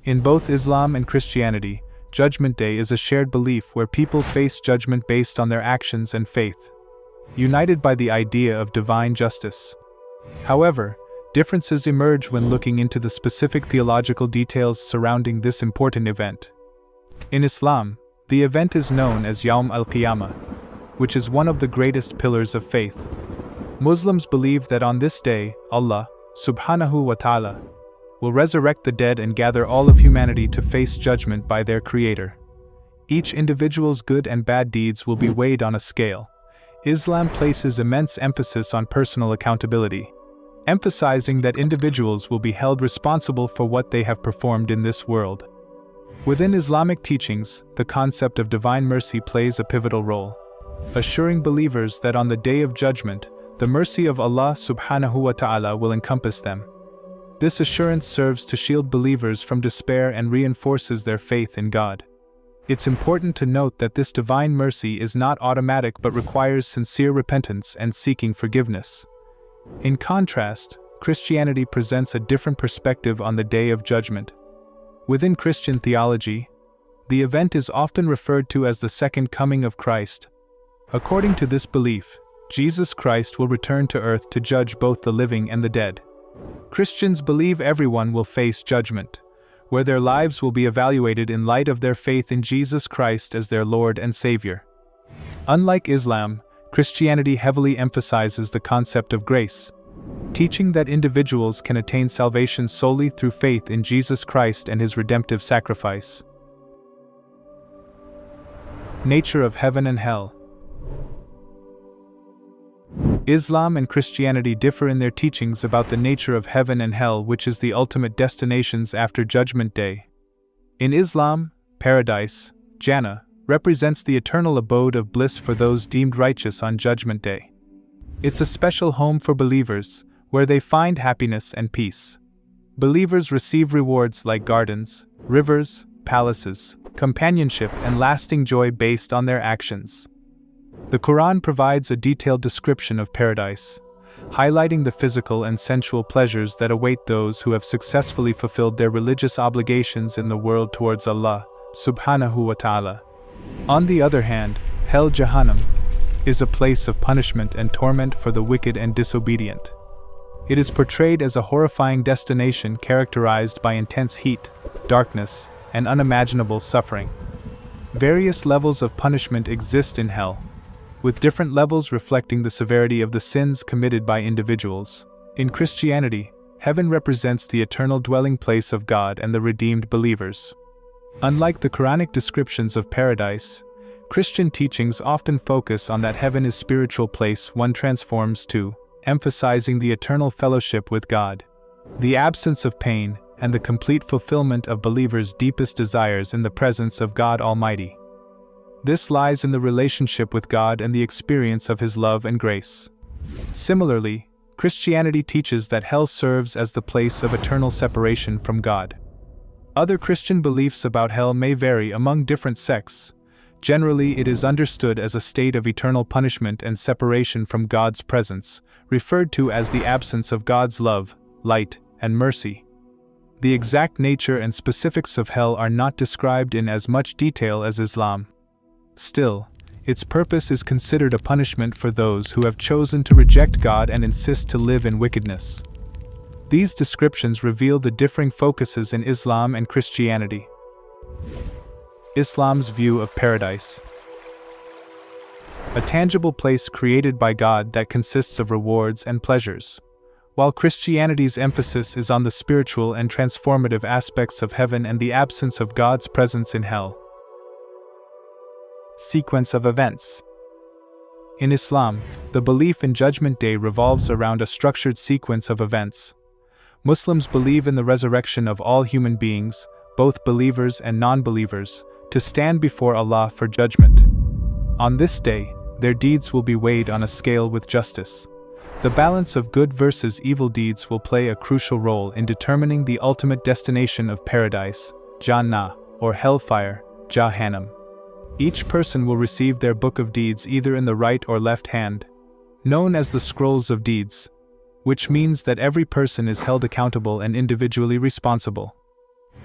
In both Islam and Christianity, Judgment Day is a shared belief where people face judgment based on their actions and faith, united by the idea of divine justice. However, differences emerge when looking into the specific theological details surrounding this important event. In Islam, the event is known as Yawm al-Qiyamah, which is one of the greatest pillars of faith. Muslims believe that on this day, Allah, subhanahu wa ta'ala, will resurrect the dead and gather all of humanity to face judgment by their Creator. Each individual's good and bad deeds will be weighed on a scale. Islam places immense emphasis on personal accountability, emphasizing that individuals will be held responsible for what they have performed in this world. Within Islamic teachings, the concept of divine mercy plays a pivotal role, assuring believers that on the Day of Judgment, the mercy of Allah subhanahu wa ta'ala will encompass them. This assurance serves to shield believers from despair and reinforces their faith in God. It's important to note that this divine mercy is not automatic but requires sincere repentance and seeking forgiveness. In contrast, Christianity presents a different perspective on the Day of Judgment. Within Christian theology, the event is often referred to as the Second Coming of Christ. According to this belief, Jesus Christ will return to earth to judge both the living and the dead. Christians believe everyone will face judgment, where their lives will be evaluated in light of their faith in Jesus Christ as their Lord and Savior. Unlike Islam, Christianity heavily emphasizes the concept of grace, teaching that individuals can attain salvation solely through faith in Jesus Christ and His redemptive sacrifice. Nature of Heaven and Hell. Islam and Christianity differ in their teachings about the nature of heaven and hell, which is the ultimate destinations after Judgment Day. In Islam, paradise, Jannah, represents the eternal abode of bliss for those deemed righteous on Judgment Day. It's a special home for believers, where they find happiness and peace. Believers receive rewards like gardens, rivers, palaces, companionship, and lasting joy based on their actions. The Quran provides a detailed description of paradise, highlighting the physical and sensual pleasures that await those who have successfully fulfilled their religious obligations in the world towards Allah, subhanahu wa ta'ala. On the other hand, Hell Jahannam is a place of punishment and torment for the wicked and disobedient. It is portrayed as a horrifying destination characterized by intense heat, darkness, and unimaginable suffering. Various levels of punishment exist in hell, with different levels reflecting the severity of the sins committed by individuals. In Christianity, heaven represents the eternal dwelling place of God and the redeemed believers. Unlike the Quranic descriptions of paradise, Christian teachings often focus on that heaven is a spiritual place one transforms to, emphasizing the eternal fellowship with God, the absence of pain, and the complete fulfillment of believers' deepest desires in the presence of God Almighty. This lies in the relationship with God and the experience of His love and grace. Similarly, Christianity teaches that hell serves as the place of eternal separation from God. Other Christian beliefs about hell may vary among different sects. Generally, it is understood as a state of eternal punishment and separation from God's presence, referred to as the absence of God's love, light, and mercy. The exact nature and specifics of hell are not described in as much detail as Islam. Still, its purpose is considered a punishment for those who have chosen to reject God and insist to live in wickedness. These descriptions reveal the differing focuses in Islam and Christianity. Islam's view of paradise. A tangible place created by God that consists of rewards and pleasures, while Christianity's emphasis is on the spiritual and transformative aspects of heaven and the absence of God's presence in hell. Sequence of events. In Islam, the belief in Judgment Day revolves around a structured sequence of events. Muslims believe in the resurrection of all human beings, both believers and non-believers, to stand before Allah for judgment. On this day, their deeds will be weighed on a scale with justice. The balance of good versus evil deeds will play a crucial role in determining the ultimate destination of paradise, Jannah, or hellfire, Jahannam. Each person will receive their book of deeds either in the right or left hand, known as the scrolls of deeds, which means that every person is held accountable and individually responsible.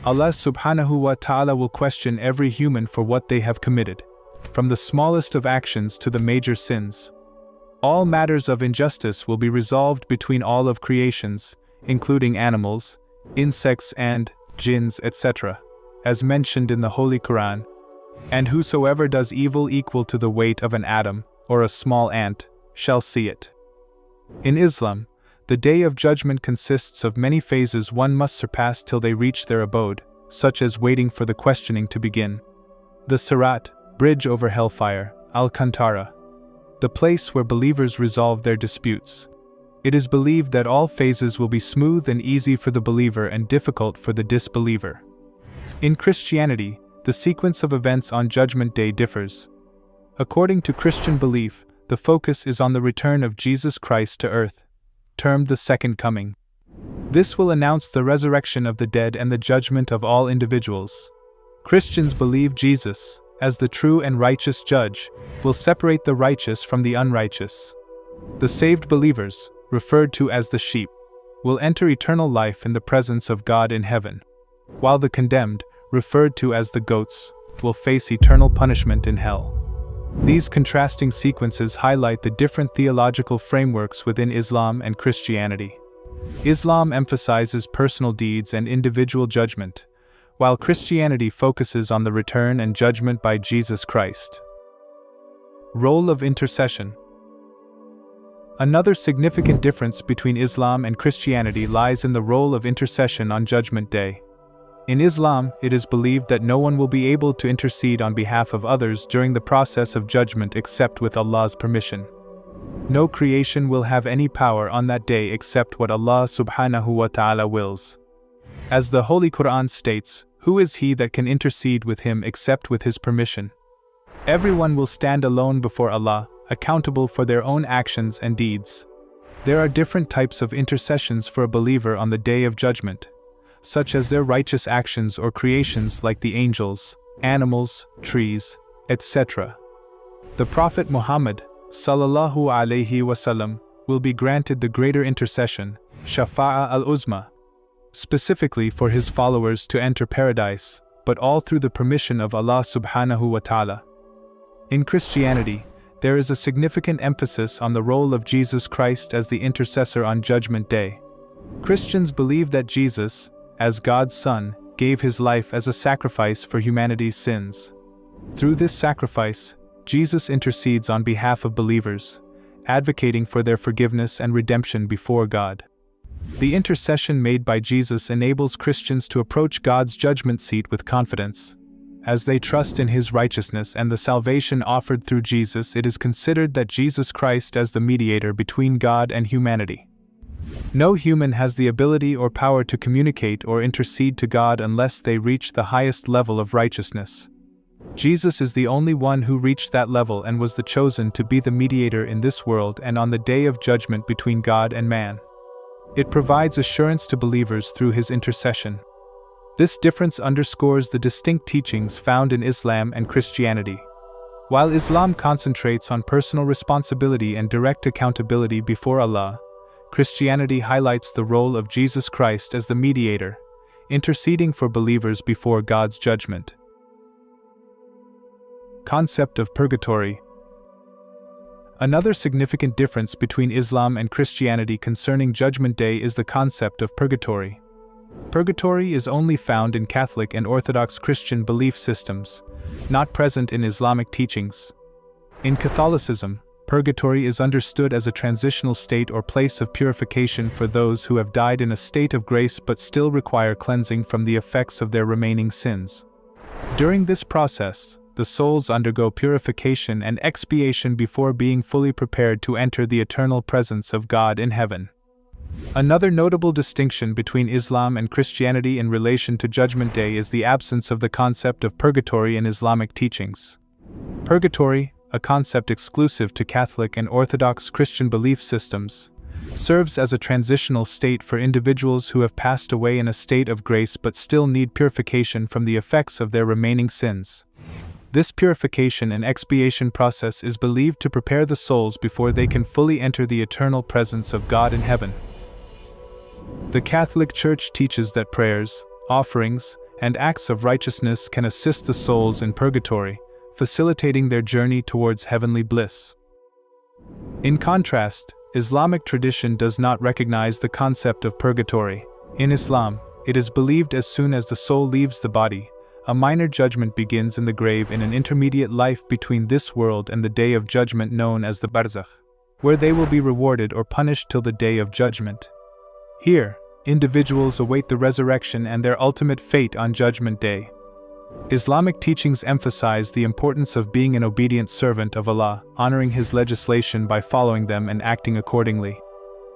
Allah subhanahu wa ta'ala will question every human for what they have committed, from the smallest of actions to the major sins. All matters of injustice will be resolved between all of creations, including animals, insects and jinns, etc., as mentioned in the Holy Quran. And whosoever does evil equal to the weight of an atom, or a small ant, shall see it. In Islam, the Day of Judgment consists of many phases one must surpass till they reach their abode, such as waiting for the questioning to begin. The Sirat, bridge over hellfire, Al-Kantara, the place where believers resolve their disputes. It is believed that all phases will be smooth and easy for the believer and difficult for the disbeliever. In Christianity, the sequence of events on Judgment Day differs. According to Christian belief, the focus is on the return of Jesus Christ to earth, termed the Second Coming. This will announce the resurrection of the dead and the judgment of all individuals. Christians believe Jesus, as the true and righteous judge, will separate the righteous from the unrighteous. The saved believers, referred to as the sheep, will enter eternal life in the presence of God in heaven, while the condemned, referred to as the goats, will face eternal punishment in hell. These contrasting sequences highlight the different theological frameworks within Islam and Christianity. Islam emphasizes personal deeds and individual judgment, while Christianity focuses on the return and judgment by Jesus Christ. Role of intercession. Another significant difference between Islam and Christianity lies in the role of intercession on Judgment Day. In Islam, it is believed that no one will be able to intercede on behalf of others during the process of judgment except with Allah's permission. No creation will have any power on that day except what Allah subhanahu wa ta'ala wills. As the Holy Quran states, "Who is he that can intercede with him except with his permission?" Everyone will stand alone before Allah, accountable for their own actions and deeds. There are different types of intercessions for a believer on the Day of Judgment, such as their righteous actions or creations like the angels, animals, trees, etc. The Prophet Muhammad, sallallahu alaihi wasallam, will be granted the greater intercession, Shafa'a al-Uzma, specifically for his followers to enter paradise, but all through the permission of Allah subhanahu wa ta'ala. In Christianity, there is a significant emphasis on the role of Jesus Christ as the intercessor on Judgment Day. Christians believe that Jesus, as God's Son, gave his life as a sacrifice for humanity's sins. Through this sacrifice, Jesus intercedes on behalf of believers, advocating for their forgiveness and redemption before God. The intercession made by Jesus enables Christians to approach God's judgment seat with confidence. As they trust in his righteousness and the salvation offered through Jesus, it is considered that Jesus Christ as the mediator between God and humanity. No human has the ability or power to communicate or intercede to God unless they reach the highest level of righteousness. Jesus is the only one who reached that level and was the chosen to be the mediator in this world and on the Day of Judgment between God and man. It provides assurance to believers through his intercession. This difference underscores the distinct teachings found in Islam and Christianity. While Islam concentrates on personal responsibility and direct accountability before Allah, Christianity highlights the role of Jesus Christ as the mediator, interceding for believers before God's judgment. Concept of Purgatory. Another significant difference between Islam and Christianity concerning Judgment Day is the concept of purgatory. Purgatory is only found in Catholic and Orthodox Christian belief systems, not present in Islamic teachings. In Catholicism, purgatory is understood as a transitional state or place of purification for those who have died in a state of grace but still require cleansing from the effects of their remaining sins. During this process, the souls undergo purification and expiation before being fully prepared to enter the eternal presence of God in heaven. Another notable distinction between Islam and Christianity in relation to Judgment Day is the absence of the concept of purgatory in Islamic teachings. Purgatory, a concept exclusive to Catholic and Orthodox Christian belief systems, serves as a transitional state for individuals who have passed away in a state of grace but still need purification from the effects of their remaining sins. This purification and expiation process is believed to prepare the souls before they can fully enter the eternal presence of God in heaven. The Catholic Church teaches that prayers, offerings, and acts of righteousness can assist the souls in purgatory, facilitating their journey towards heavenly bliss. In contrast, Islamic tradition does not recognize the concept of purgatory. In Islam, it is believed as soon as the soul leaves the body, a minor judgment begins in the grave in an intermediate life between this world and the day of judgment known as the Barzakh, where they will be rewarded or punished till the day of judgment. Here, individuals await the resurrection and their ultimate fate on Judgment Day. Islamic teachings emphasize the importance of being an obedient servant of Allah, honoring His legislation by following them and acting accordingly.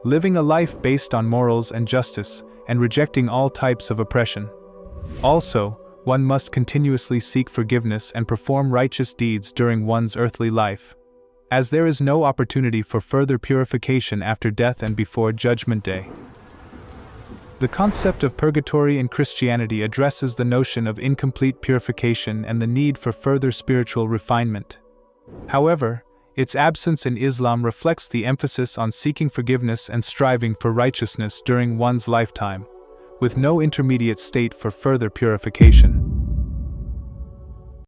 Living a life based on morals and justice, and rejecting all types of oppression. Also, one must continuously seek forgiveness and perform righteous deeds during one's earthly life, as there is no opportunity for further purification after death and before Judgment Day. The concept of purgatory in Christianity addresses the notion of incomplete purification and the need for further spiritual refinement. However, its absence in Islam reflects the emphasis on seeking forgiveness and striving for righteousness during one's lifetime, with no intermediate state for further purification.